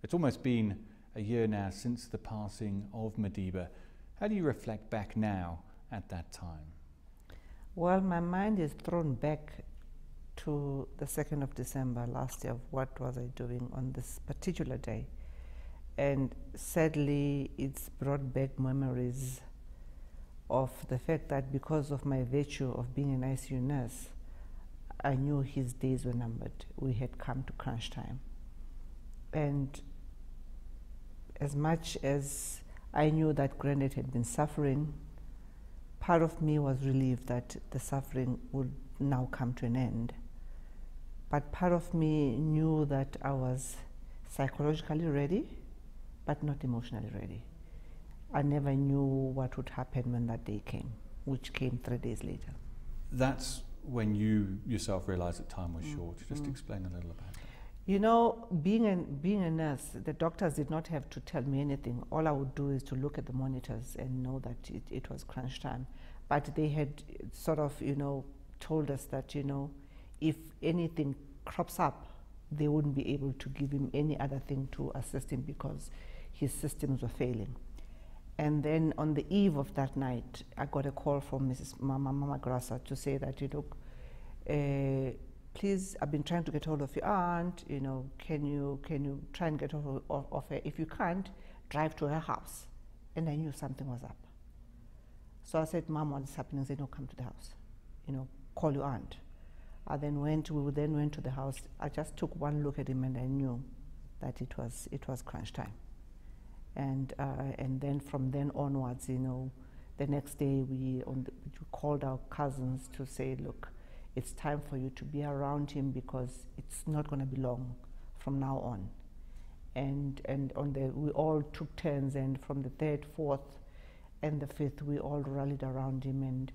It's almost been a year now since the passing of Madiba. How do you reflect back now at that time? Well, my mind is thrown back to the 2nd of December last year. What was I doing on this particular day? And sadly, it's brought back memories of the fact that because of my virtue of being an ICU nurse, I knew his days were numbered. We had come to crunch time. And as much as I knew that Granddad had been suffering, part of me was relieved that the suffering would now come to an end. But part of me knew that I was psychologically ready, but not emotionally ready. I never knew what would happen when that day came, which came 3 days later. That's when you yourself realized that time was short. Just explain a little about that. You know, being a nurse, the doctors did not have to tell me anything. All I would do is to look at the monitors and know that it was crunch time. But they had sort of, told us that, if anything crops up, they wouldn't be able to give him any other thing to assist him because his systems were failing. And then on the eve of that night, I got a call from Mama Grassa to say that, please, I've been trying to get hold of your aunt, can you try and get hold of her? If you can't, drive to her house. And I knew something was up. So I said, Mom, what's happening? They said, no, come to the house, call your aunt. We then went to the house. I just took one look at him and I knew that it was crunch time. And then from then onwards, the next day we called our cousins to say, look, it's time for you to be around him because it's not going to be long from now on. And we all took turns, and from the 3rd, 4th, and the 5th, we all rallied around him, and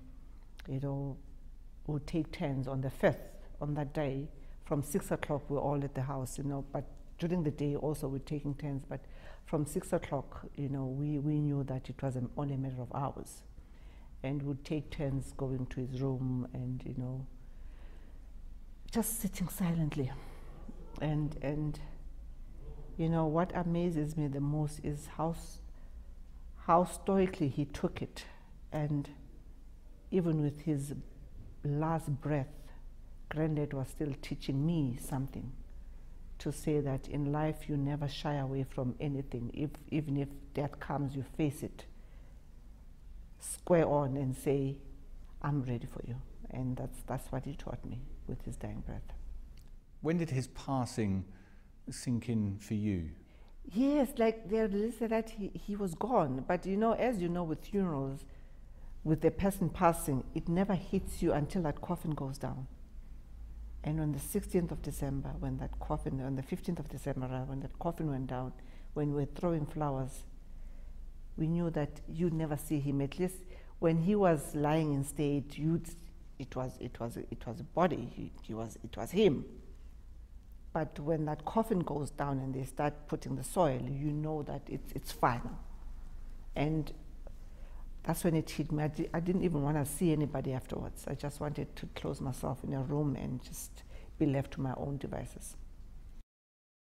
we'd take turns on the 5th, on that day, from 6 o'clock, we're all at the house, but during the day also we're taking turns, but from 6 o'clock, we knew that it was only a matter of hours. And we'd take turns going to his room and, just sitting silently. And what amazes me the most is how stoically he took it. And even with his last breath, Granddad was still teaching me something, to say that in life you never shy away from anything. Even if death comes, you face it square on and say, I'm ready for you. And that's what he taught me with his dying breath. When did his passing sink in for you? Yes, like they said that he was gone. But as you know, with funerals, with the person passing, it never hits you until that coffin goes down. And on the 16th of December, on the 15th of December, when that coffin went down, when we were throwing flowers, we knew that you'd never see him. At least when he was lying in state, it was a body. It was him. But when that coffin goes down and they start putting the soil, you know that it's final. And that's when it hit me. I didn't even want to see anybody afterwards. I just wanted to close myself in a room and just be left to my own devices.